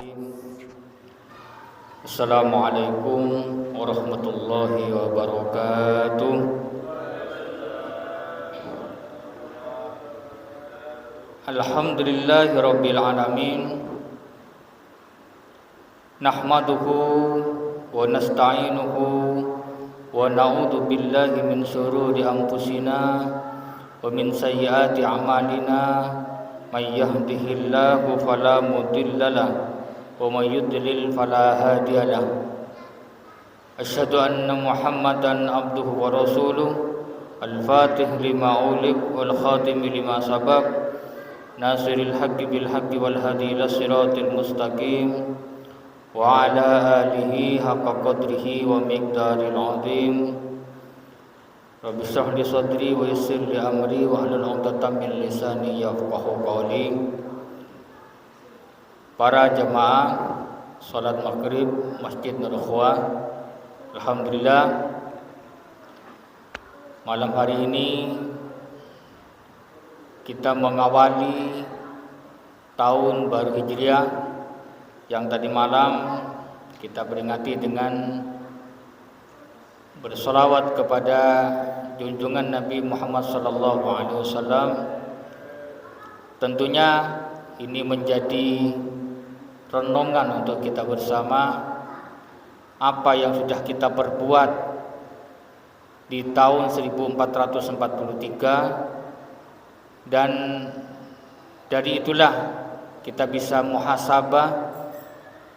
Bismillahirrahmanirrahim. Assalamualaikum warahmatullahi wabarakatuh. Alhamdulillahirabbil alamin. Nahmaduhu wa nasta'inuhu wa na'udzu billahi min syururi anfusina wa min sayyiati a'malina. May yahdihillahu fala mudhillalah wa may yudlil fala hadiyalah. Asyhadu anna Muhammadan abduhu wa rasuluh al-fatih lima ulik wal khatim lima sabaq nasiril haqqi bil haqqi wal hadi ila siratil mustaqim wa ala alihi haqqa qadrihi wa miqdaril azim. Rabbi shrah li sadri wa yassir li amri wa hlul 'uqdatam min lisani yafqahu qawli. Para jemaah salat maghrib Masjid Nur Ikhwah, alhamdulillah malam hari ini kita mengawali tahun baru Hijriah yang tadi malam kita peringati dengan bersolawat kepada junjungan Nabi Muhammad SAW. Tentunya ini menjadi renungan untuk kita bersama, apa yang sudah kita perbuat di tahun 1443, dan dari itulah kita bisa muhasabah,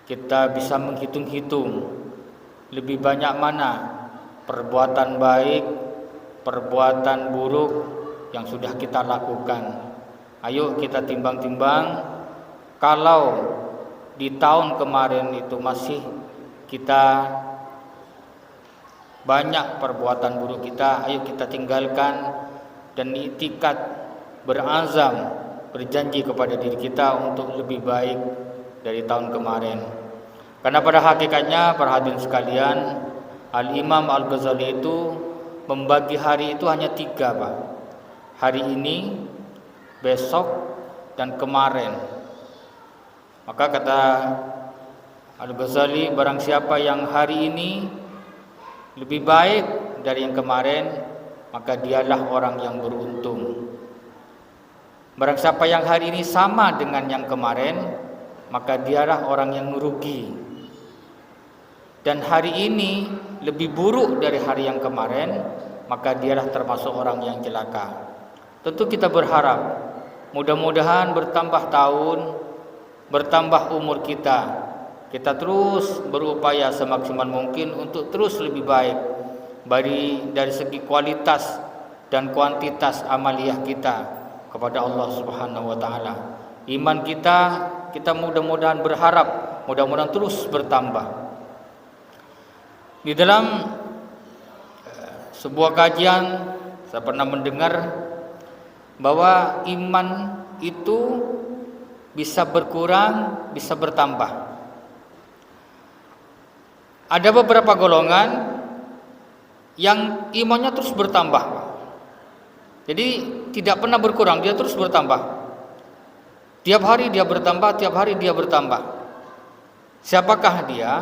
kita bisa menghitung-hitung lebih banyak mana perbuatan baik, perbuatan buruk yang sudah kita lakukan. Ayo kita timbang-timbang. Kalau di tahun kemarin itu masih kita banyak perbuatan buruk kita, ayo kita tinggalkan dan iktikad, berazam, berjanji kepada diri kita untuk lebih baik dari tahun kemarin. Karena pada hakikatnya para hadirin sekalian, Al-Imam Al-Ghazali itu membagi hari itu hanya 3, Pak. Hari ini, besok, dan kemarin. Maka kata Al-Ghazali, barang siapa yang hari ini lebih baik dari yang kemarin, maka dialah orang yang beruntung. Barang siapa yang hari ini sama dengan yang kemarin, maka dialah orang yang merugi. Dan hari ini lebih buruk dari hari yang kemarin, maka dialah termasuk orang yang celaka. Tentu kita berharap mudah-mudahan bertambah tahun, bertambah umur kita, kita terus berupaya semaksimal mungkin untuk terus lebih baik dari segi kualitas dan kuantitas amaliyah kita kepada Allah Subhanahu wa taala. Iman kita mudah-mudahan berharap mudah-mudahan terus bertambah. Di dalam sebuah kajian saya pernah mendengar bahwa iman itu bisa berkurang, bisa bertambah. Ada beberapa golongan yang imannya terus bertambah. Jadi tidak pernah berkurang, dia terus bertambah. Tiap hari dia bertambah, tiap hari dia bertambah. Siapakah dia?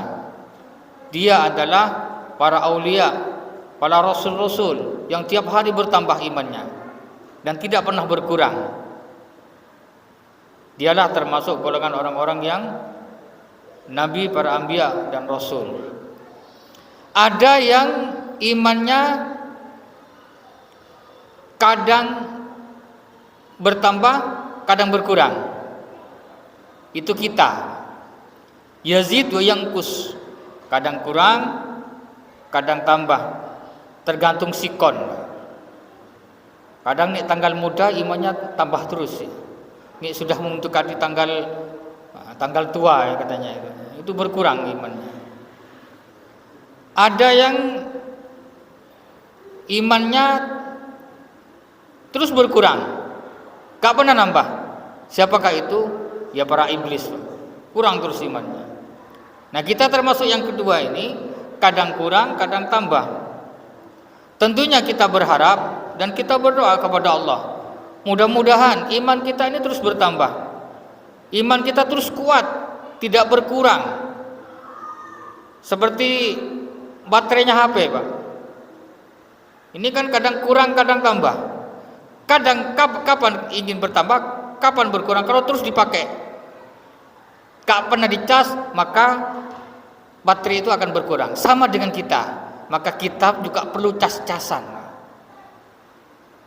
Dia adalah para aulia, para rasul-rasul yang tiap hari bertambah imannya dan tidak pernah berkurang. Dialah termasuk golongan orang-orang yang nabi, para anbiya dan rasul. Ada yang imannya kadang bertambah, kadang berkurang. Itu kita. Yazid wa yanqus. Kadang kurang, kadang tambah, tergantung sikon. Kadang nih tanggal muda imannya tambah terus. Nih sudah mendekati tanggal tua ya katanya, itu berkurang imannya. Ada yang imannya terus berkurang, gak pernah nambah. Siapakah itu? Ya para iblis, kurang terus imannya. Nah kita termasuk yang kedua ini, kadang kurang, kadang tambah. Tentunya kita berharap dan kita berdoa kepada Allah, mudah-mudahan iman kita ini terus bertambah, iman kita terus kuat, tidak berkurang. Seperti baterainya HP, Pak. Ini kan kadang kurang, kadang tambah. Kadang kapan ingin bertambah, kapan berkurang. Kalau terus dipakai, gak pernah dicas, maka baterai itu akan berkurang. Sama dengan kita, maka kita juga perlu cas-casan.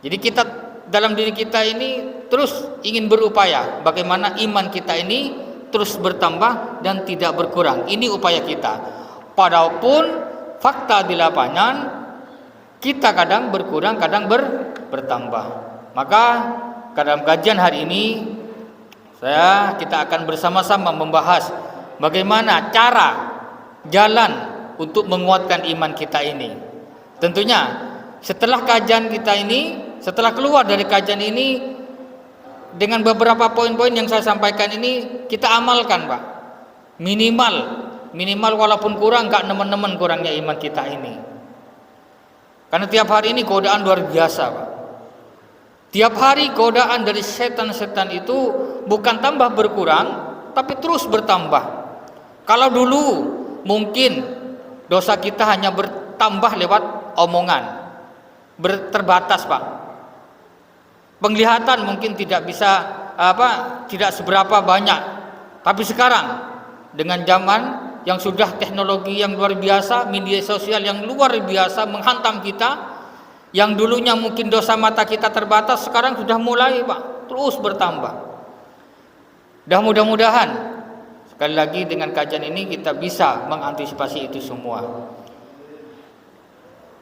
Jadi kita dalam diri kita ini terus ingin berupaya bagaimana iman kita ini terus bertambah dan tidak berkurang. Ini upaya kita. Padahal fakta di lapangan kita kadang berkurang, kadang bertambah. Maka dalam kajian hari ini kita akan bersama-sama membahas bagaimana cara jalan untuk menguatkan iman kita ini. Tentunya setelah kajian kita ini, setelah keluar dari kajian ini, dengan beberapa poin-poin yang saya sampaikan ini kita amalkan, Pak. Minimal walaupun kurang, gak nemen-nemen kurangnya iman kita ini. Karena tiap hari ini godaan luar biasa, Pak. Tiap hari godaan dari setan-setan itu bukan tambah berkurang, tapi terus bertambah. Kalau dulu mungkin dosa kita hanya bertambah lewat omongan, terbatas, Pak. Penglihatan mungkin tidak bisa tidak seberapa banyak. Tapi sekarang dengan zaman yang sudah teknologi yang luar biasa, media sosial yang luar biasa menghantam kita, yang dulunya mungkin dosa mata kita terbatas, sekarang sudah mulai, Pak, terus bertambah. Dan mudah-mudahan sekali lagi dengan kajian ini kita bisa mengantisipasi itu semua.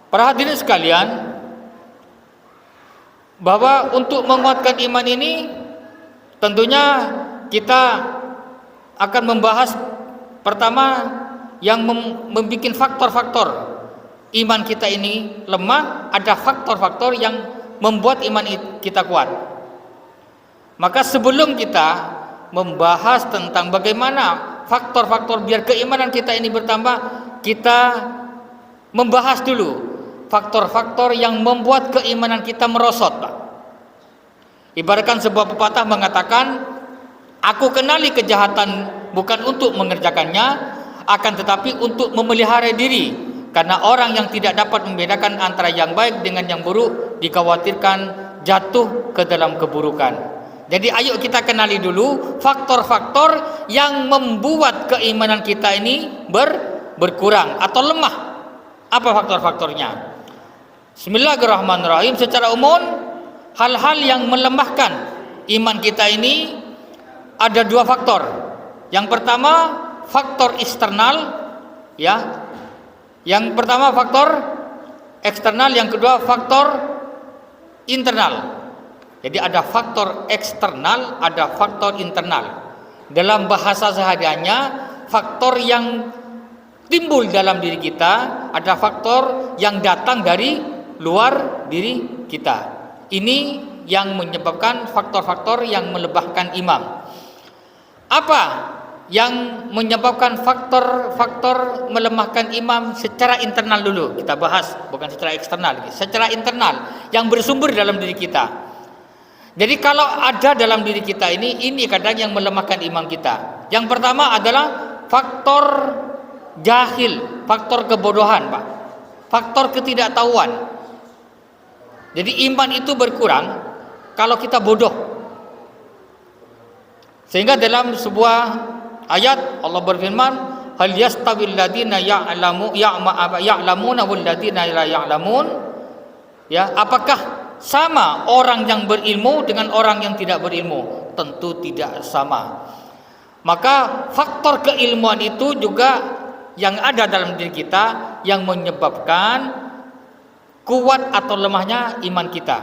Para hadirin sekalian, bahwa untuk menguatkan iman ini tentunya kita akan membahas pertama yang membuat faktor-faktor iman kita ini lemah. Ada faktor-faktor yang membuat iman kita kuat. Maka sebelum kita membahas tentang bagaimana faktor-faktor biar keimanan kita ini bertambah, kita membahas dulu faktor-faktor yang membuat keimanan kita merosot, Pak. Ibaratkan sebuah pepatah mengatakan, aku kenali kejahatan bukan untuk mengerjakannya, akan tetapi untuk memelihara diri. Karena orang yang tidak dapat membedakan antara yang baik dengan yang buruk dikhawatirkan jatuh ke dalam keburukan. Jadi ayo kita kenali dulu faktor-faktor yang membuat keimanan kita ini berkurang atau lemah. Apa faktor-faktornya? Bismillahirrahmanirrahim. Secara umum, hal-hal yang melemahkan iman kita ini ada dua faktor. Yang pertama faktor eksternal, ya. Yang pertama faktor eksternal, yang kedua faktor internal. Jadi ada faktor eksternal, ada faktor internal. Dalam bahasa sehari-harinya, faktor yang timbul dalam diri kita, ada faktor yang datang dari luar diri kita. Ini yang menyebabkan faktor-faktor yang melemahkan iman. Apa yang menyebabkan faktor-faktor melemahkan iman secara internal dulu kita bahas, bukan secara eksternal. Secara internal yang bersumber dalam diri kita. Jadi kalau ada dalam diri kita ini kadang yang melemahkan iman kita. Yang pertama adalah faktor jahil, faktor kebodohan, Pak. Faktor ketidaktahuan. Jadi iman itu berkurang kalau kita bodoh. Sehingga dalam sebuah ayat Allah berfirman, hal yastawil ladina ya'lamuna wal ladina la ya'lamun? Ya, apakah sama orang yang berilmu dengan orang yang tidak berilmu? Tentu tidak sama. Maka faktor keilmuan itu juga yang ada dalam diri kita yang menyebabkan kuat atau lemahnya iman kita.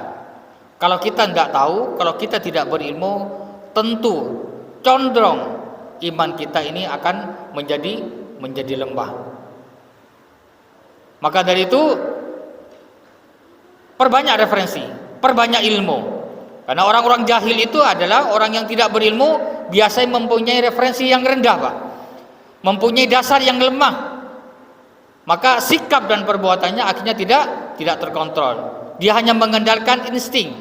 Kalau kita tidak tahu, kalau kita tidak berilmu, tentu condong iman kita ini akan menjadi lemah. Maka dari itu perbanyak referensi, perbanyak ilmu. Karena orang-orang jahil itu adalah orang yang tidak berilmu, biasanya mempunyai referensi yang rendah, Pak. Mempunyai dasar yang lemah. Maka sikap dan perbuatannya akhirnya tidak terkontrol. Dia hanya mengandalkan insting,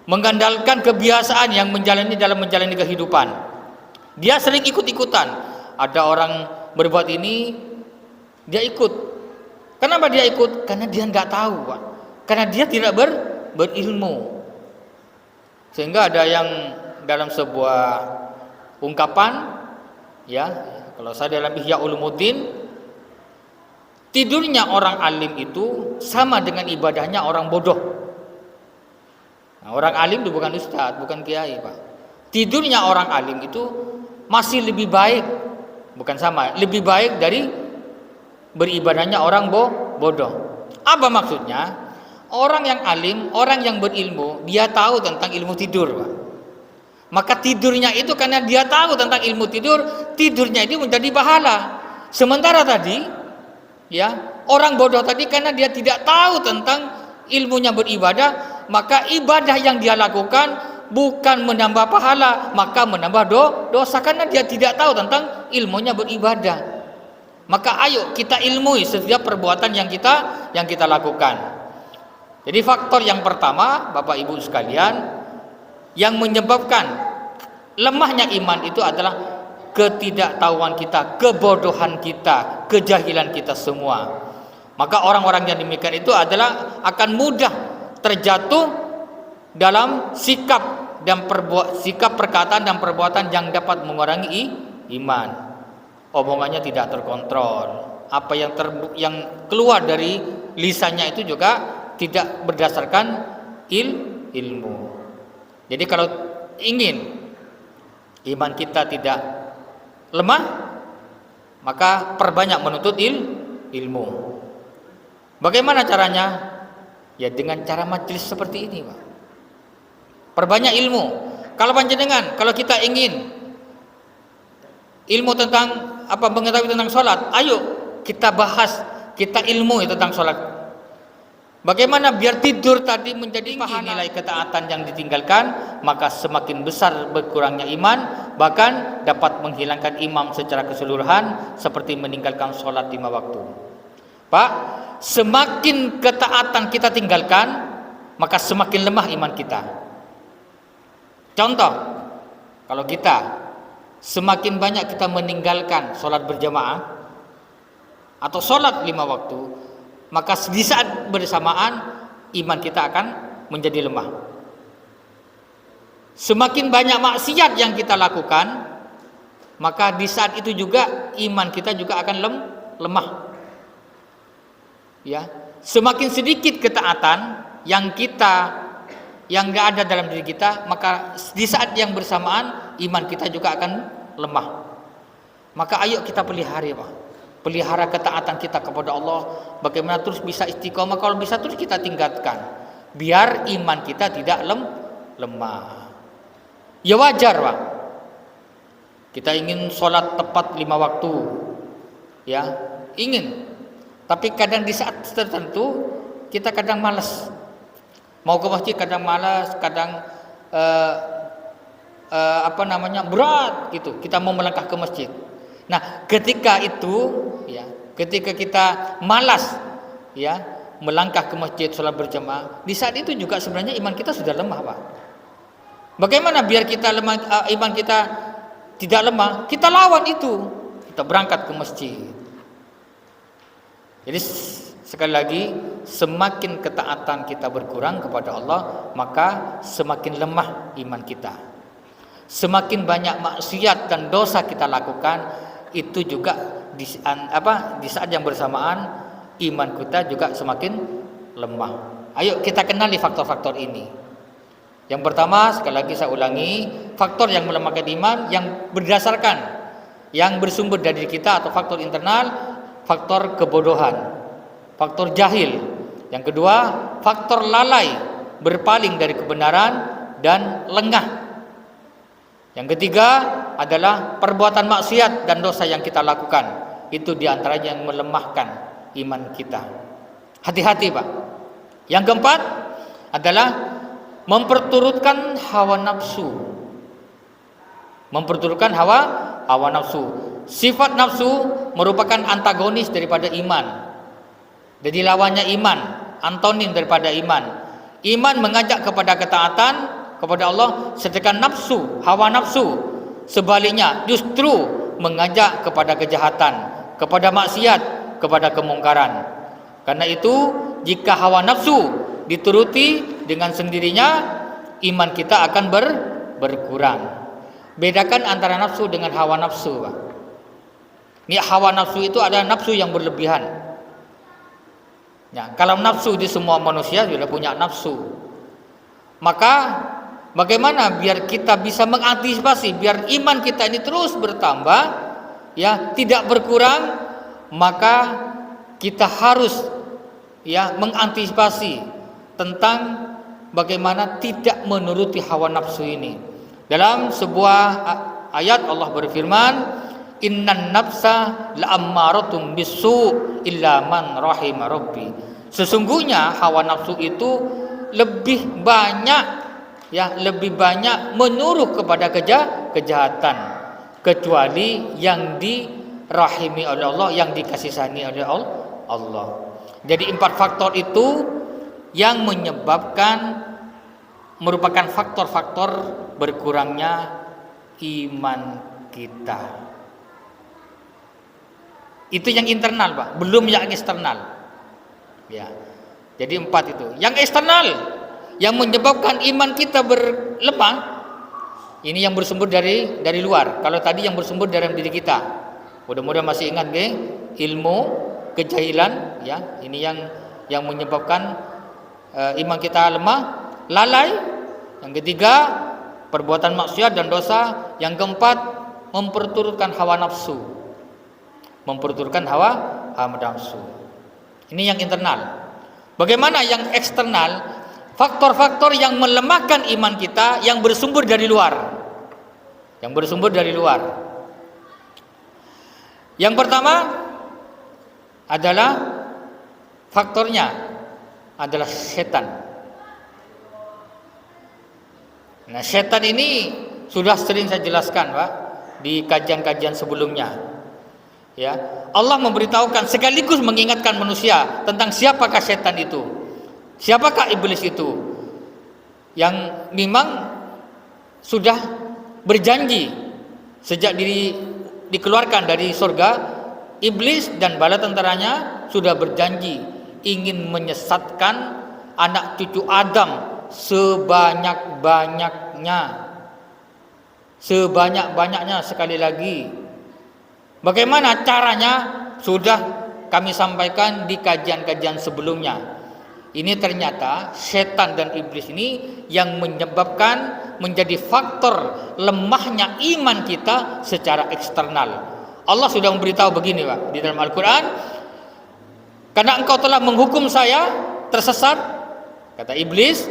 mengandalkan kebiasaan yang dalam menjalani kehidupan. Dia sering ikut-ikutan. ada orang berbuat ini, dia ikut. Kenapa dia ikut? Karena dia nggak tahu, Pak. Karena dia tidak berilmu. Sehingga ada yang dalam sebuah ungkapan, ya, kalau saya dalam Ihya Ulumuddin, tidurnya orang alim itu sama dengan ibadahnya orang bodoh. Nah, orang alim itu bukan ustadz, bukan kiai, Pak. Tidurnya orang alim itu masih lebih baik, bukan sama, lebih baik dari beribadahnya orang bodoh. Apa maksudnya? Orang yang alim, orang yang berilmu, dia tahu tentang ilmu tidur, Pak. Maka tidurnya itu karena dia tahu tentang ilmu tidur, tidurnya itu menjadi pahala. Sementara tadi, ya, orang bodoh tadi karena dia tidak tahu tentang ilmunya beribadah, maka ibadah yang dia lakukan bukan menambah pahala, maka menambah dosa karena dia tidak tahu tentang ilmunya beribadah. Maka ayo kita ilmui setiap perbuatan yang kita lakukan. Jadi faktor yang pertama, Bapak Ibu sekalian, yang menyebabkan lemahnya iman itu adalah ketidaktahuan kita, kebodohan kita, kejahilan kita semua. Maka orang-orang yang demikian itu adalah akan mudah terjatuh dalam sikap perkataan dan perbuatan yang dapat mengurangi iman. Omongannya tidak terkontrol. Apa yang keluar dari lisannya itu juga tidak berdasarkan ilmu. Jadi kalau ingin iman kita tidak lemah, maka perbanyak menuntut ilmu. Bagaimana caranya? Ya dengan cara majelis seperti ini, Pak. Perbanyak ilmu. Kalau kita ingin ilmu tentang mengetahui tentang sholat, ayo kita bahas, kita ilmu tentang sholat. Bagaimana biar tidur tadi menjadi nilai ketaatan yang ditinggalkan, maka semakin besar berkurangnya iman, bahkan dapat menghilangkan iman secara keseluruhan seperti meninggalkan sholat 5 waktu. Pak, semakin ketaatan kita tinggalkan, maka semakin lemah iman kita. Contoh, kalau kita semakin banyak kita meninggalkan sholat berjamaah atau sholat 5 waktu, maka di saat bersamaan iman kita akan menjadi lemah. Semakin banyak maksiat yang kita lakukan, maka di saat itu juga iman kita juga akan lemah. Ya, semakin sedikit ketaatan yang enggak ada dalam diri kita, maka di saat yang bersamaan iman kita juga akan lemah. Maka ayo kita pelihara ketaatan kita kepada Allah, bagaimana terus bisa istiqomah, kalau bisa terus kita tingkatkan biar iman kita tidak lemah. Ya wajar, Pak, kita ingin sholat tepat 5 waktu, ya ingin, tapi kadang di saat tertentu kita kadang malas mau ke masjid, kadang malas, kadang berat gitu kita mau melangkah ke masjid. Nah, ketika kita malas, ya, melangkah ke masjid sholat berjamaah, di saat itu juga sebenarnya iman kita sudah lemah, Pak. Bagaimana biar kita iman kita tidak lemah? Kita lawan itu, kita berangkat ke masjid. Jadi sekali lagi, semakin ketaatan kita berkurang kepada Allah, maka semakin lemah iman kita. Semakin banyak maksiat dan dosa kita lakukan, itu juga di saat yang bersamaan iman kita juga semakin lemah. Ayo kita kenali faktor-faktor ini. Yang pertama, sekali lagi saya ulangi, faktor yang melemahkan iman yang berdasarkan, yang bersumber dari diri kita atau faktor internal, faktor kebodohan, faktor jahil. Yang kedua, faktor lalai, berpaling dari kebenaran dan lengah. Yang ketiga adalah perbuatan maksiat dan dosa yang kita lakukan. Itu diantaranya yang melemahkan iman kita. Hati-hati, Pak. Yang keempat adalah memperturutkan hawa nafsu. Memperturutkan hawa nafsu. Sifat nafsu merupakan antagonis daripada iman. Jadi lawannya iman, antonim daripada iman. Iman mengajak kepada ketaatan kepada Allah, sedangkan nafsu, hawa nafsu sebaliknya justru mengajak kepada kejahatan, kepada maksiat, kepada kemungkaran. Karena itu jika hawa nafsu dituruti dengan sendirinya, iman kita akan berkurang. Bedakan antara nafsu dengan hawa nafsu, Pak. Ini hawa nafsu itu adalah nafsu yang berlebihan. Ya, kalau nafsu di semua manusia sudah punya nafsu. Maka bagaimana biar kita bisa mengantisipasi biar iman kita ini terus bertambah, ya, tidak berkurang, maka kita harus ya mengantisipasi tentang bagaimana tidak menuruti hawa nafsu ini. Dalam sebuah ayat Allah berfirman, innan nafsa la'ammaratun bisu illa man rahima rabbi. Sesungguhnya hawa nafsu itu lebih banyak menyuruh kepada kejahatan, kecuali yang dirahimi oleh Allah, yang dikasihani oleh Allah. Jadi 4 faktor itu yang merupakan faktor-faktor berkurangnya iman kita. Itu yang internal, Pak, belum yang eksternal. Ya. Jadi 4 itu. Yang eksternal yang menyebabkan iman kita berlemah, ini yang bersumber dari luar. Kalau tadi yang bersumber dari diri kita. Mudah-mudahan masih ingat ilmu, kejahilan, ya. Ini yang menyebabkan iman kita lemah, lalai. Yang ketiga, perbuatan maksiat dan dosa. Yang keempat, memperturutkan hawa nafsu. Ini yang internal. Bagaimana yang eksternal? Faktor-faktor yang melemahkan iman kita yang bersumber dari luar. Yang pertama adalah faktornya adalah setan. Nah, setan ini sudah sering saya jelaskan, Pak, di kajian-kajian sebelumnya. Ya, Allah memberitahukan sekaligus mengingatkan manusia tentang siapakah setan itu, siapakah iblis itu, yang memang sudah berjanji sejak dikeluarkan dari surga. Iblis dan bala tentaranya sudah berjanji ingin menyesatkan anak cucu Adam sebanyak-banyaknya sekali lagi. Bagaimana caranya sudah kami sampaikan di kajian-kajian sebelumnya. Ini ternyata setan dan iblis ini yang menyebabkan menjadi faktor lemahnya iman kita secara eksternal. Allah sudah memberitahu begini, Pak, di dalam Al-Quran, karena engkau telah menghukum saya tersesat, kata iblis,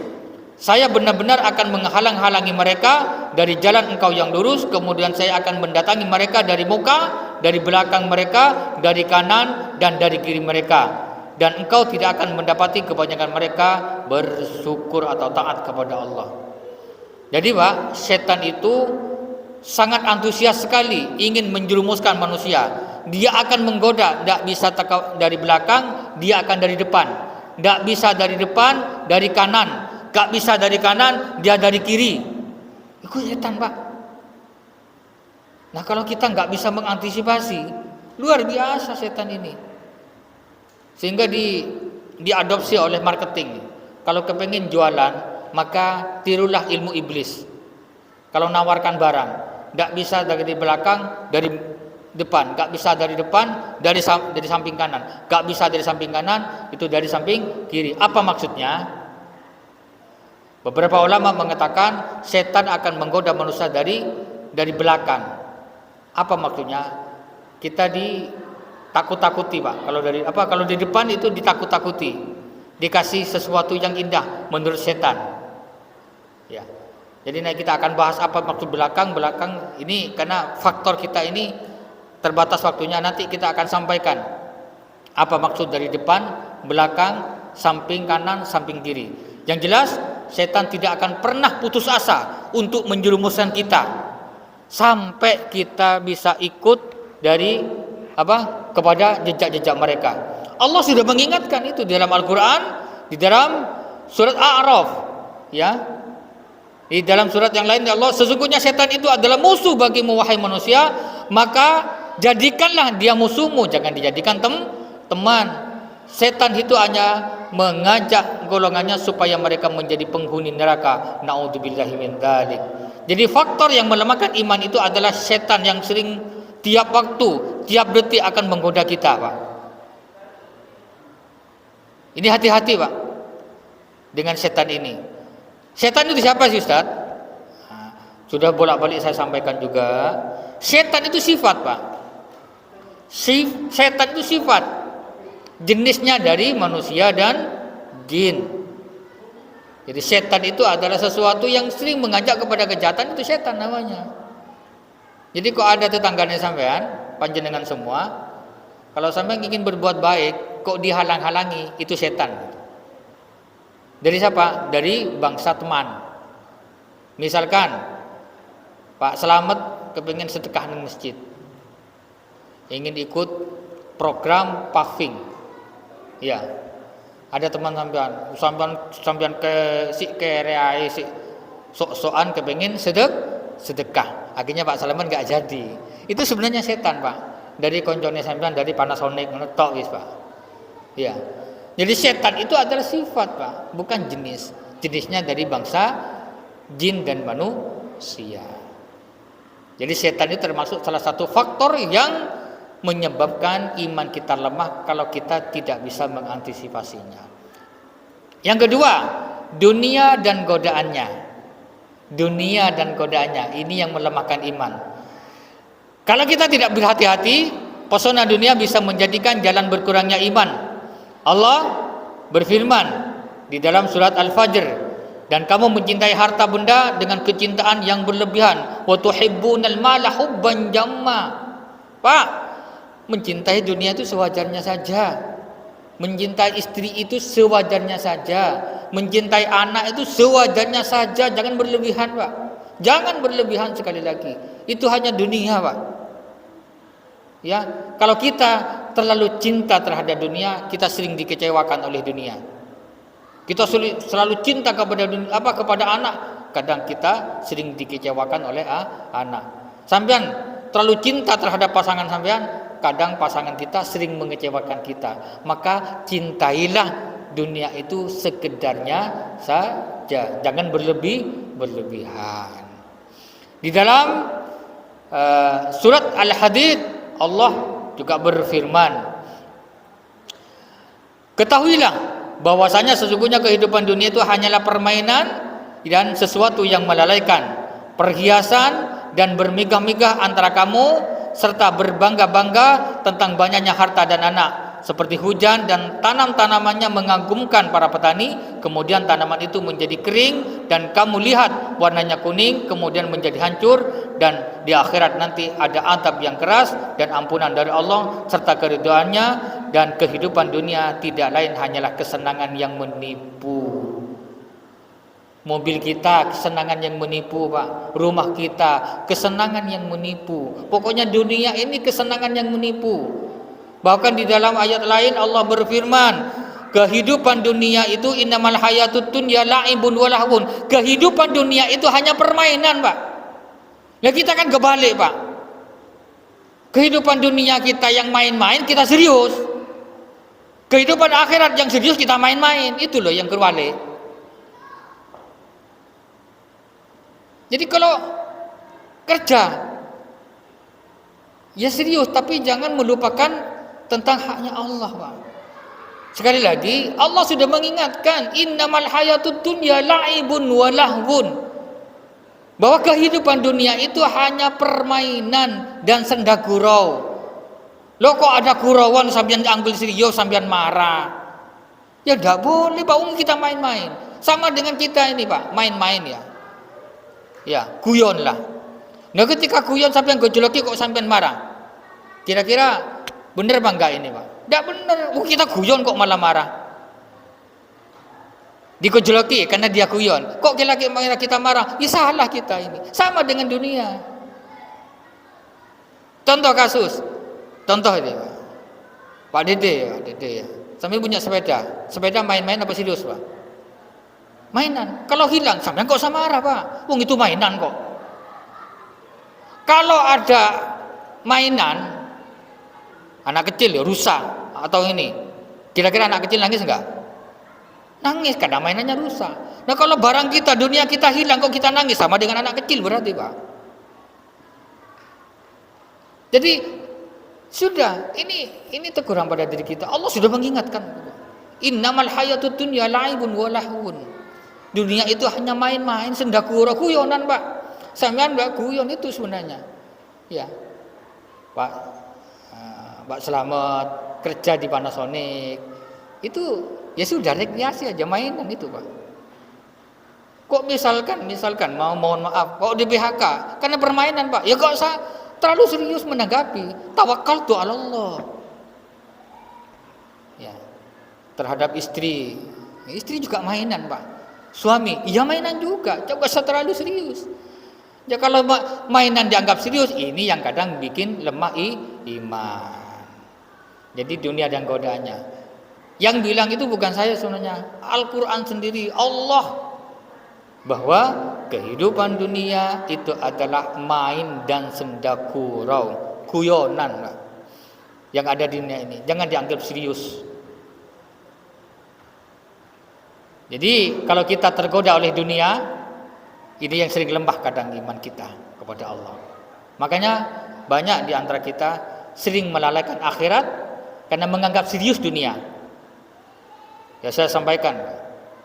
saya benar-benar akan menghalang-halangi mereka dari jalan engkau yang lurus. Kemudian saya akan mendatangi mereka dari muka, dari belakang mereka, dari kanan dan dari kiri mereka. Dan engkau tidak akan mendapati kebanyakan mereka bersyukur atau taat kepada Allah. Jadi, Pak, setan itu sangat antusias sekali ingin menjerumuskan manusia. Dia akan menggoda, tidak bisa dari belakang, dia akan dari depan. Tidak bisa dari depan, dari kanan. Gak bisa dari kanan, dia dari kiri. Itu setan, Pak. Nah, kalau kita gak bisa mengantisipasi, luar biasa setan ini. Sehingga diadopsi oleh marketing. Kalau kepengen jualan, maka tirulah ilmu iblis. Kalau nawarkan barang, gak bisa dari belakang, dari depan. Gak bisa dari depan, dari samping kanan. Gak bisa dari samping kanan, itu dari samping kiri. Apa maksudnya? Beberapa ulama mengatakan setan akan menggoda manusia dari belakang. Apa maksudnya? Kita ditakut-takuti, Pak. Kalau di depan itu ditakut-takuti, dikasih sesuatu yang indah menurut setan. Ya. Jadi kita akan bahas apa maksud belakang ini, karena faktor kita ini terbatas waktunya. Nanti kita akan sampaikan apa maksud dari depan, belakang, samping kanan, samping kiri. Yang jelas setan tidak akan pernah putus asa untuk menjerumuskan kita sampai kita bisa ikut kepada jejak-jejak mereka. Allah sudah mengingatkan itu di dalam Al-Quran, di dalam surat A'raf, ya. Di dalam surat yang lain Allah, sesungguhnya setan itu adalah musuh bagimu wahai manusia, maka jadikanlah dia musuhmu, jangan dijadikan teman. Setan itu hanya mengajak golongannya supaya mereka menjadi penghuni neraka. Naudzubillahi min dzalik. Jadi faktor yang melemahkan iman itu adalah setan yang sering tiap waktu, tiap detik akan menggoda kita, Pak. Ini hati-hati, Pak, dengan setan ini. Setan itu siapa sih, Ustaz? Nah, sudah bolak-balik saya sampaikan juga. Setan itu sifat, Pak. Setan itu sifat. Jenisnya dari manusia dan jin. Jadi setan itu adalah sesuatu yang sering mengajak kepada kejahatan, itu setan namanya. Jadi kok ada tetangganya sampean, panjenengan semua, kalau sampean ingin berbuat baik, kok dihalang-halangi, itu setan. Dari siapa? Dari bangsa teman. Misalkan Pak Slamet kepingin sedekah di masjid, ingin ikut program paving, ya, ada teman sampean ke reai sok-sokan kepingin sedekah, akhirnya Pak Slamet nggak jadi. Itu sebenarnya setan, Pak, dari koncone sampean dari Panasonic ngetok wis, Pak. Ya. Jadi setan itu adalah sifat, Pak, bukan jenis. Jenisnya dari bangsa jin dan manusia. Jadi setan itu termasuk salah satu faktor yang menyebabkan iman kita lemah kalau kita tidak bisa mengantisipasinya. Yang kedua, dunia dan godaannya. Dunia dan godaannya ini yang melemahkan iman. Kalau kita tidak berhati-hati, pesona dunia bisa menjadikan jalan berkurangnya iman. Allah berfirman di dalam surat Al-Fajr, dan kamu mencintai harta benda dengan kecintaan yang berlebihan. Wa tuhibbunal mala hubban jamma. Pak, mencintai dunia itu sewajarnya saja. Mencintai istri itu sewajarnya saja. Mencintai anak itu sewajarnya saja, jangan berlebihan, Pak. Jangan berlebihan sekali lagi. Itu hanya dunia, Pak. Ya, kalau kita terlalu cinta terhadap dunia, kita sering dikecewakan oleh dunia. Kita selalu cinta kepada dunia, kepada anak, kadang kita sering dikecewakan oleh anak. Sampean terlalu cinta terhadap pasangan sampean, kadang pasangan kita sering mengecewakan kita. Maka cintailah dunia itu sekedarnya saja, jangan berlebihan. Di dalam surat Al-Hadid Allah juga berfirman, ketahuilah bahwasanya sesungguhnya kehidupan dunia itu hanyalah permainan dan sesuatu yang melalaikan, perhiasan dan bermegah-megah antara kamu, serta berbangga-bangga tentang banyaknya harta dan anak, seperti hujan dan tanam-tanamannya mengagumkan para petani, kemudian tanaman itu menjadi kering dan kamu lihat warnanya kuning, kemudian menjadi hancur, dan di akhirat nanti ada azab yang keras dan ampunan dari Allah serta keridhaannya, dan kehidupan dunia tidak lain hanyalah kesenangan yang menipu. Mobil kita kesenangan yang menipu, Pak. Rumah kita kesenangan yang menipu. Pokoknya dunia ini kesenangan yang menipu. Bahkan di dalam ayat lain Allah berfirman, kehidupan dunia itu innamal hayatud dunya la'ibun wa lahwun. Kehidupan dunia itu hanya permainan, Pak. Nah, kita kan kebalik, Pak. Kehidupan dunia kita yang main-main, kita serius. Kehidupan akhirat yang serius kita main-main. Itu loh yang kebalik. Jadi kalau kerja ya serius, tapi jangan melupakan tentang haknya Allah, Pak. Sekali lagi Allah sudah mengingatkan, innamal hayatud dunya la'ibun wa lahwun, bahwa kehidupan dunia itu hanya permainan dan senda gurau. Loh, kok ada gurauan sampean ambil serius, sampean marah? Ya enggak boleh, Pak. Kita main-main. Sama dengan kita ini, Pak, main-main ya. Ya, guyon lah. Nah, ketika guyon sampean gojoloki kok sampean marah? Kira-kira bener apa enggak ini, Pak? Enggak bener. Kita guyon kok malah marah. Digojoloki karena dia guyon. Kok kira-kira kita marah? Ya salah kita ini. Sama dengan dunia. Contoh kasus. Contoh ini, Pak Dede ya. Sambil punya sepeda. Sepeda main-main apa serius, Pak? Mainan. Kalau hilang, sampean kok sama marah, Pak? Itu mainan kok. Kalau ada mainan anak kecil ya rusak atau ini. Kira-kira anak kecil nangis enggak? Nangis karena mainannya rusak. Nah kalau barang kita, dunia kita hilang kok kita nangis, sama dengan anak kecil berarti Pak. Jadi sudah, ini teguran pada diri kita. Allah sudah mengingatkan. Innamal hayatud dunya la'ibun wa lahwun. Dunia itu hanya main-main, sendakura, guyonan Pak. Sampean enggak guyon itu sebenarnya. Ya. Pak Slamet kerja di Panasonic. Itu ya sudah rekreasi aja, mainan itu Pak. Kok misalkan mohon maaf, kok di PHK karena permainan Pak. Ya kok saya terlalu serius menanggapi. Tawakkaltu 'ala Allah. Ya. Terhadap istri. Istri juga mainan, Pak. Suami, iya mainan juga. Coba saya terlalu serius. Ya kalau mainan dianggap serius, ini yang kadang bikin lemah iman. Jadi dunia dan godaannya. Yang bilang itu bukan saya sebenarnya, Al-Qur'an sendiri, Allah, bahwa kehidupan dunia itu adalah main dan sendakurau, guyonan Pak, yang ada di dunia ini. Jangan dianggap serius. Jadi kalau kita tergoda oleh dunia, ini yang sering lemah kadang iman kita kepada Allah. Makanya banyak di antara kita sering melalaikan akhirat karena menganggap serius dunia. Ya saya sampaikan,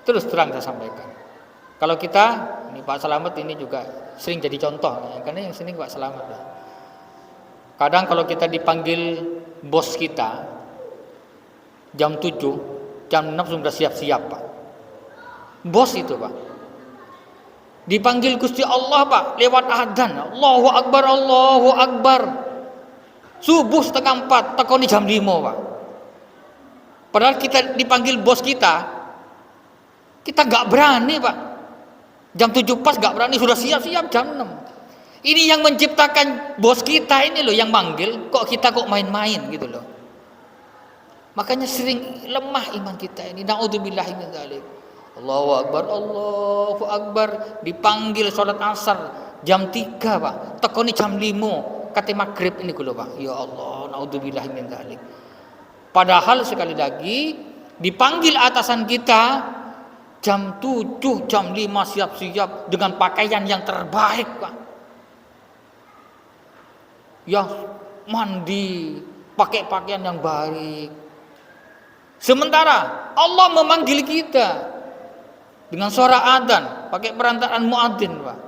terus terang saya sampaikan. Kalau kita, ini Pak Slamet ini juga sering jadi contoh, karena yang sini Pak Slamet. Kadang kalau kita dipanggil bos kita jam 7, jam 6 sudah siap-siap Pak. Bos itu Pak. Dipanggil Gusti Allah Pak, lewat adzan, Allahu Akbar, Allahu Akbar. Subuh setengah 4, tekoni jam 5 Pak. Padahal kita dipanggil bos kita nggak berani Pak. Jam 7 pas nggak berani, sudah siap-siap jam 6. Ini yang menciptakan bos kita ini loh yang manggil, kok kita main-main gitu loh. Makanya sering lemah iman kita ini. Naudzubillahi min dzalik. Allahu Akbar, Allahu Akbar. Dipanggil sholat asar jam 3 Pak, tekoni jam 5 kate maghrib ini lho Pak. Ya Allah, naudzubillahi min dzalik. Padahal sekali lagi dipanggil atasan kita jam 7, jam 5 siap-siap dengan pakaian yang terbaik Pak. Ya mandi, pakai pakaian yang baik. Sementara Allah memanggil kita dengan suara adzan, pakai perantaraan muadzin Pak.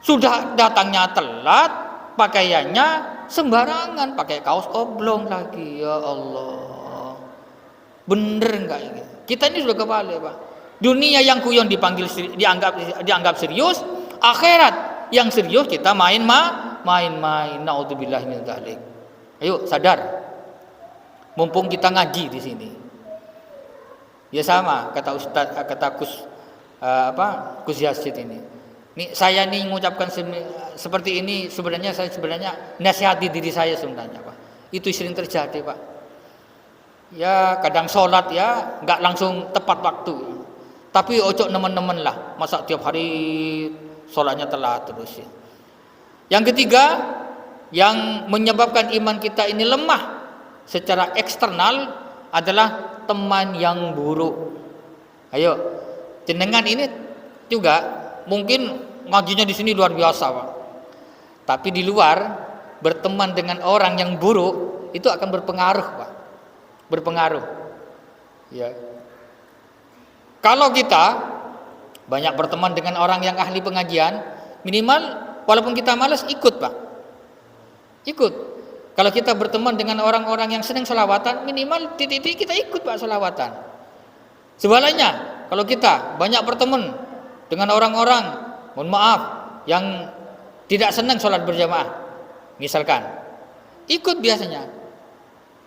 Sudah datangnya telat, pakaiannya sembarangan, pakai kaos oblong lagi. Ya Allah. Bener enggak ini? Kita ini sudah kebalik Pak. Dunia yang kuyon dianggap serius, akhirat yang serius kita main-main. Naudzubillahi min dzalik. Ayo sadar. Mumpung kita ngaji di sini. Ya sama kata Ustaz, kata Gus Yazid ini. Saya nih mengucapkan seperti ini sebenarnya nasihati diri saya sebenarnya Pak. Itu sering terjadi Pak. Ya kadang sholat ya nggak langsung tepat waktu. Tapi ojo nemen-nemen lah, masa tiap hari sholatnya telat terus ya. Yang ketiga, yang menyebabkan iman kita ini lemah secara eksternal adalah teman yang buruk. Ayo, jenengan ini juga mungkin ngajinya di sini luar biasa Pak. Tapi di luar berteman dengan orang yang buruk itu akan berpengaruh Pak. Berpengaruh. Ya. Kalau kita banyak berteman dengan orang yang ahli pengajian, minimal walaupun kita malas ikut Pak. Ikut. Kalau kita berteman dengan orang-orang yang senang sholawatan, minimal titik-titik kita ikut Pak sholawatan. Sebaliknya, kalau kita banyak berteman dengan orang-orang, mohon maaf, yang tidak senang sholat berjamaah, misalkan, ikut biasanya.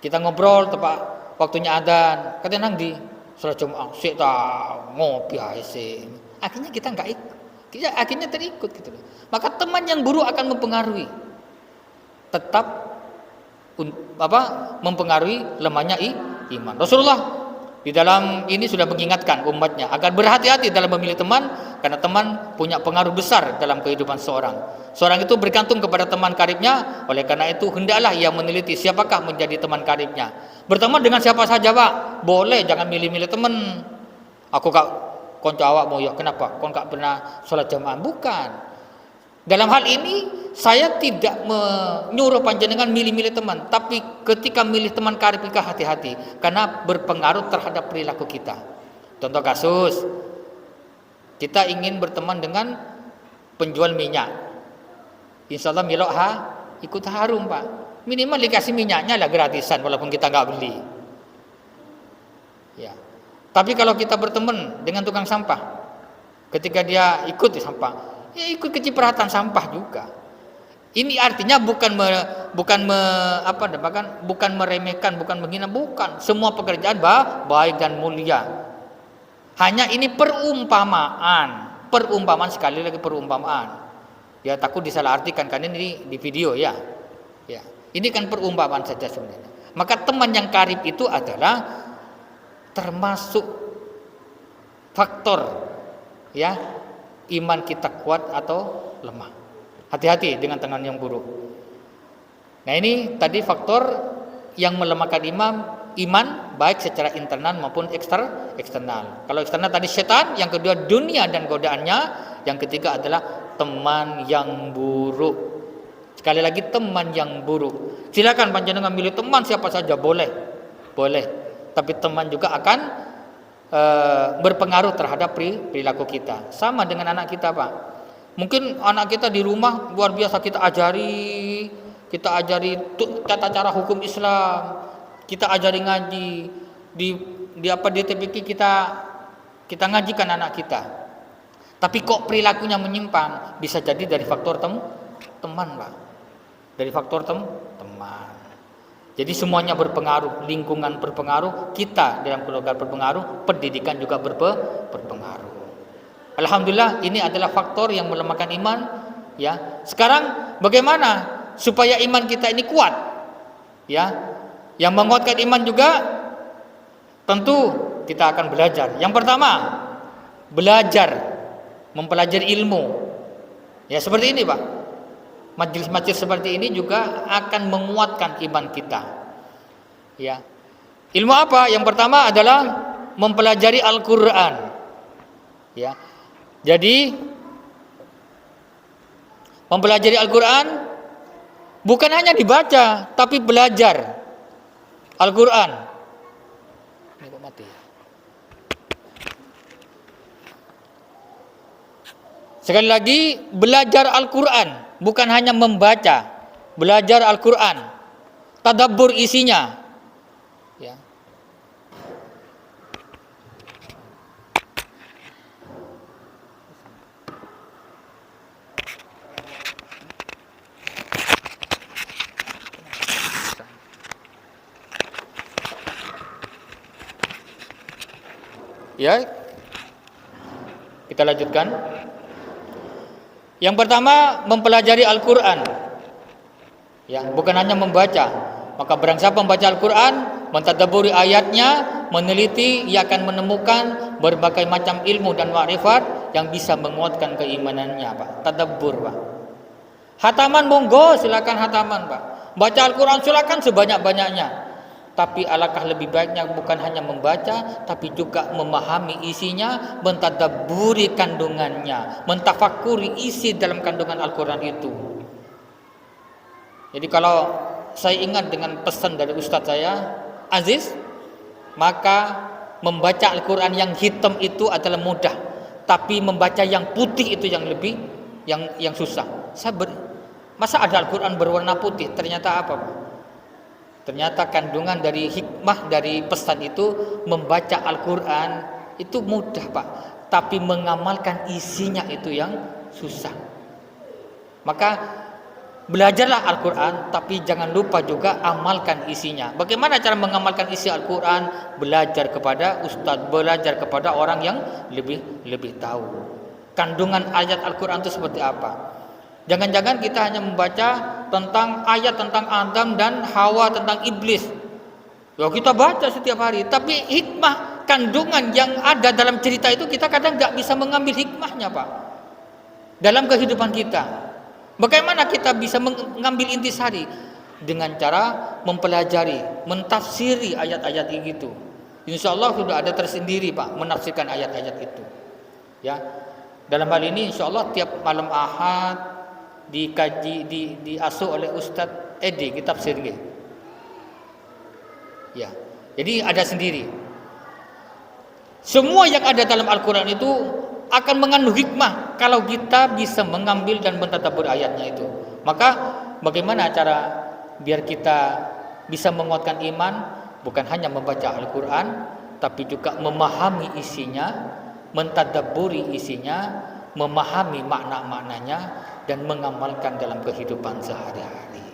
Kita ngobrol tepat waktunya adzan, katanya nang di sholat Jumat, sik ta ngopi ae sik. Akhirnya kita enggak ikut. Kita akhirnya terikut gitu loh. Maka teman yang buruk akan mempengaruhi. Tetap mempengaruhi lemahnya iman. Rasulullah Di dalam ini sudah mengingatkan umatnya agar berhati-hati dalam memilih teman, karena teman punya pengaruh besar dalam kehidupan seorang. Seorang itu bergantung kepada teman karibnya, oleh karena itu hendaklah ia meneliti siapakah menjadi teman karibnya. Berteman dengan siapa saja, Pak, boleh, jangan milih-milih teman. Aku kak konco awakmu ya, kenapa? Kon gak pernah sholat jamaah? Bukan. Dalam hal ini saya tidak menyuruh panjenengan milih-milih teman, tapi ketika milih teman karib kita hati-hati, karena berpengaruh terhadap perilaku kita. Contoh kasus, kita ingin berteman dengan penjual minyak, insya Allah milok ikut harum, Pak. Minimal dikasih minyaknya lah gratisan walaupun kita nggak beli. Ya. Tapi kalau kita berteman dengan tukang sampah, ketika dia ikut di sampah, ya ikut kecipratan sampah juga. Ini artinya bukan meremehkan, bukan menghina, bukan. Semua pekerjaan baik dan mulia. Hanya ini perumpamaan sekali lagi perumpamaan. Ya takut disalahartikan karena ini di video ya. Ya, ini kan perumpamaan saja sebenarnya. Maka teman yang karib itu adalah termasuk faktor ya iman kita kuat atau lemah. Hati-hati dengan teman yang buruk. Nah ini tadi faktor yang melemahkan iman baik secara internal maupun eksternal. Kalau eksternal tadi setan, yang kedua dunia dan godaannya, yang ketiga adalah teman yang buruk. Sekali lagi teman yang buruk. Silakan panjenengan milih teman siapa saja, boleh. Tapi teman juga akan berpengaruh terhadap perilaku kita. Sama dengan anak kita, Pak. Mungkin anak kita di rumah luar biasa kita ajari tata cara hukum Islam, kita ajari ngaji di TPQ kita ngajikan anak kita. Tapi kok perilakunya menyimpang, bisa jadi dari faktor teman, Pak. Dari faktor teman. Jadi semuanya berpengaruh, lingkungan berpengaruh, kita dalam keluarga berpengaruh, pendidikan juga berpengaruh. Alhamdulillah ini adalah faktor yang melemahkan iman ya. Sekarang bagaimana supaya iman kita ini kuat? Ya. Yang menguatkan iman juga tentu kita akan belajar. Yang pertama, belajar, mempelajari ilmu. Ya seperti ini, Pak. Majelis-majelis seperti ini juga akan menguatkan iman kita. Ya. Ilmu apa? Yang pertama adalah mempelajari Al-Qur'an. Ya. Jadi mempelajari Al-Qur'an bukan hanya dibaca, tapi belajar Al-Qur'an. Ini kok mati. Sekali lagi, belajar Al-Qur'an, bukan hanya membaca, belajar Al-Qur'an, tadabbur isinya. Ya. Ya, kita lanjutkan. Yang pertama, mempelajari Al-Qur'an. Ya, bukan hanya membaca. Maka barang siapa membaca Al-Qur'an, mentadabburi ayatnya, meneliti, ia akan menemukan berbagai macam ilmu dan makrifat yang bisa menguatkan keimanannya, Pak. Tadabbur, Pak. Hataman monggo, silakan hataman, Pak. Baca Al-Qur'an silakan sebanyak-banyaknya. Tapi alangkah lebih baiknya bukan hanya membaca, tapi juga memahami isinya, mentadabburi kandungannya, mentafakuri isi dalam kandungan Al-Quran itu. Jadi kalau saya ingat dengan pesan dari Ustadz saya, Aziz, maka membaca Al-Quran yang hitam itu adalah mudah, tapi membaca yang putih itu yang lebih yang susah. Masa ada Al-Quran berwarna putih? Ternyata apa, Pak? Ternyata kandungan dari hikmah dari pesan itu, membaca Al-Quran itu mudah, Pak, tapi mengamalkan isinya itu yang susah. Maka belajarlah Al-Quran, tapi jangan lupa juga amalkan isinya. Bagaimana cara mengamalkan isi Al-Quran? Belajar kepada ustadz, belajar kepada orang yang lebih tahu kandungan ayat Al-Quran itu seperti apa. Jangan-jangan kita hanya membaca tentang ayat tentang Adam dan Hawa, tentang iblis. Ya kita baca setiap hari, tapi hikmah kandungan yang ada dalam cerita itu kita kadang nggak bisa mengambil hikmahnya, Pak, dalam kehidupan kita. Bagaimana kita bisa mengambil intisari? Dengan cara mempelajari, mentafsiri ayat-ayat itu. Insya Allah sudah ada tersendiri, Pak, menafsirkan ayat-ayat itu. Ya, dalam hal ini insya Allah tiap malam Ahad dikaji, diasuh oleh Ustadz Edi kitab sirge. Ya, jadi ada sendiri. Semua yang ada dalam Al-Quran itu akan mengandung hikmah kalau kita bisa mengambil dan mentadabbur ayatnya itu. Maka bagaimana cara biar kita bisa menguatkan iman? Bukan hanya membaca Al-Quran, tapi juga memahami isinya, mentadabburi isinya, memahami makna-maknanya, dan mengamalkan dalam kehidupan sehari-hari.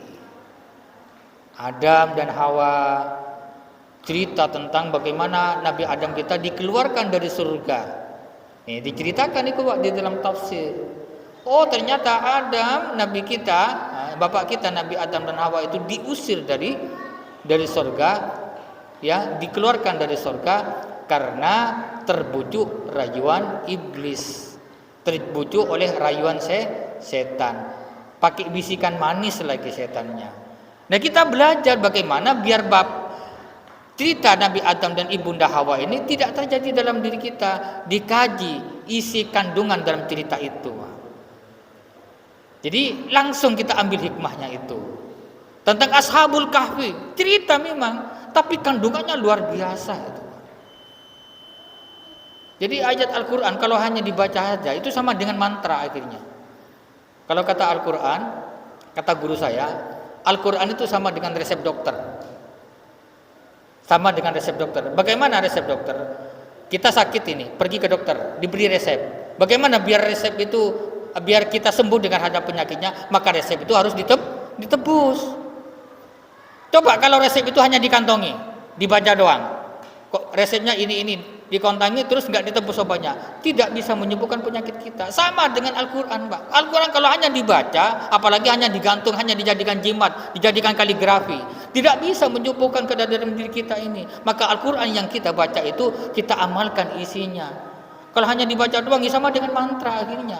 Adam dan Hawa, cerita tentang bagaimana Nabi Adam kita dikeluarkan dari surga. Ini diceritakan itu, Pak, di dalam tafsir. Oh, ternyata Adam, Nabi kita, bapak kita Nabi Adam dan Hawa itu diusir dari surga, ya, dikeluarkan dari surga karena terbujuk rayuan iblis, terbujuk oleh rayuan setan, pakai bisikan manis lagi setannya. Nah, kita belajar bagaimana biar cerita Nabi Adam dan Ibunda Hawa ini tidak terjadi dalam diri kita, dikaji isi kandungan dalam cerita itu. Jadi langsung kita ambil hikmahnya itu. Tentang Ashabul Kahfi, cerita memang, tapi kandungannya luar biasa itu. Jadi ayat Al-Quran kalau hanya dibaca saja itu sama dengan mantra akhirnya. Kalau kata Al-Quran, kata guru saya, Al-Quran itu sama dengan resep dokter. Sama dengan resep dokter. Bagaimana resep dokter? Kita sakit ini, pergi ke dokter, diberi resep. Bagaimana biar resep itu, biar kita sembuh dengan hadap penyakitnya? Maka resep itu harus ditebus. Coba kalau resep itu hanya dikantongi, dibaca doang, kok resepnya ini dikontangi terus nggak ditebus obatnya, tidak bisa menyembuhkan penyakit kita. Sama dengan Al-Quran, Pak. Al-Quran kalau hanya dibaca, apalagi hanya digantung, hanya dijadikan jimat, dijadikan kaligrafi, tidak bisa menyembuhkan keadaan diri kita ini. Maka Al-Quran yang kita baca itu kita amalkan isinya. Kalau hanya dibaca doang, sama dengan mantra akhirnya.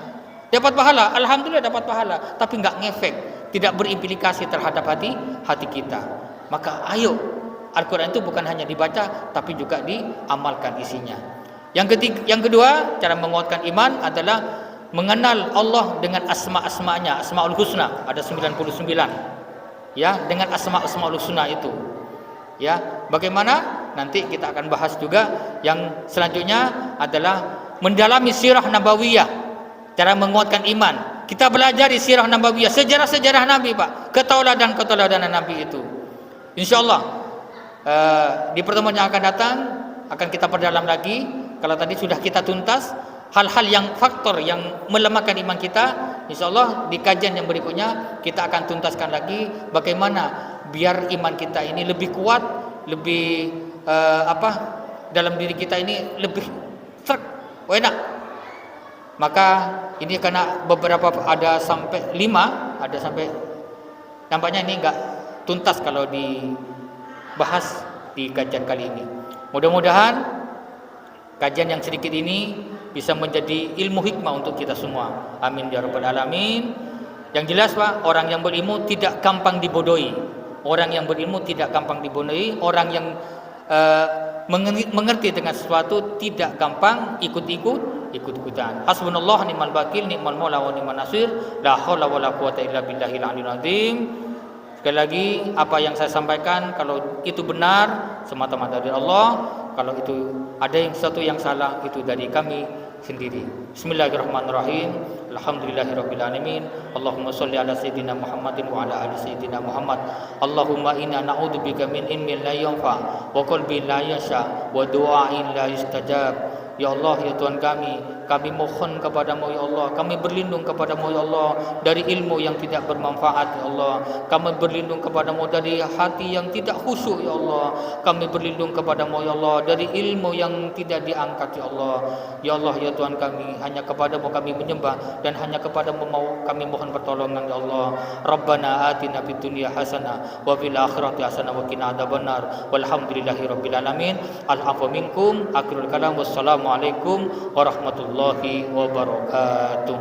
Dapat pahala, alhamdulillah dapat pahala, tapi nggak ngefek, tidak berimplikasi terhadap hati kita. Maka ayo, Al-Quran itu bukan hanya dibaca, tapi juga diamalkan isinya. Yang kedua, cara menguatkan iman adalah mengenal Allah dengan asma-asmanya, Asmaul Husna, ada 99. Ya, dengan asma-asmaul husna itu. Ya, bagaimana? Nanti kita akan bahas juga. Yang selanjutnya adalah mendalami sirah nabawiyah, cara menguatkan iman. Kita belajar sirah nabawiyah, sejarah-sejarah Nabi, Pak, ketauladan Nabi itu. Insyaallah di pertemuan yang akan datang akan kita perdalam lagi. Kalau tadi sudah kita tuntas hal-hal yang faktor yang melemahkan iman kita, insyaallah di kajian yang berikutnya kita akan tuntaskan lagi bagaimana biar iman kita ini lebih kuat, lebih dalam diri kita ini lebih enak. Maka ini karena beberapa ada sampai 5, ada sampai, nampaknya ini enggak tuntas kalau dibahas di kajian kali ini. Mudah-mudahan kajian yang sedikit ini bisa menjadi ilmu hikmah untuk kita semua. Amin ya rabbal alamin. Yang jelas, Pak, orang yang berilmu tidak gampang dibodohi. Orang yang berilmu tidak gampang dibodohi. Orang yang mengerti dengan sesuatu tidak gampang ikut-ikutan. Hasbunallah ni'mal wakil, ni'mal maula wa ni'man nasir. La haula wala quwata illa billahil aliyil azim. Sekali lagi, apa yang saya sampaikan kalau itu benar semata-mata dari Allah, kalau itu ada yang sesuatu yang salah itu dari kami sendiri. Bismillahirrahmanirrahim. Alhamdulillahirabbil alamin. Allahumma shalli ala sayyidina Muhammadin wa ala ali sayyidina Muhammad. Allahumma inna na'udzubika min ilmin la yanfa wa qalbin la yasha wa du'ain la yustajab. Ya Allah, ya Tuhan kami Kami mohon kepadamu ya Allah, kami berlindung kepadamu ya Allah dari ilmu yang tidak bermanfaat ya Allah. Kami berlindung kepadamu dari hati yang tidak khusyuk ya Allah. Kami berlindung kepadamu ya Allah dari ilmu yang tidak diangkat ya Allah. Ya Allah ya Tuhan kami, hanya kepadamu kami menyembah dan hanya kepadamu mau kami mohon pertolongan ya Allah. Rabbana atina fid dunya hasanah wa fil akhirati hasanah wa qina adzabannar. Walhamdulillahirabbil alamin. Al-'afwu minkum. Akhirul kalam. Wassalamualaikum warahmatullahi wabarakatuh.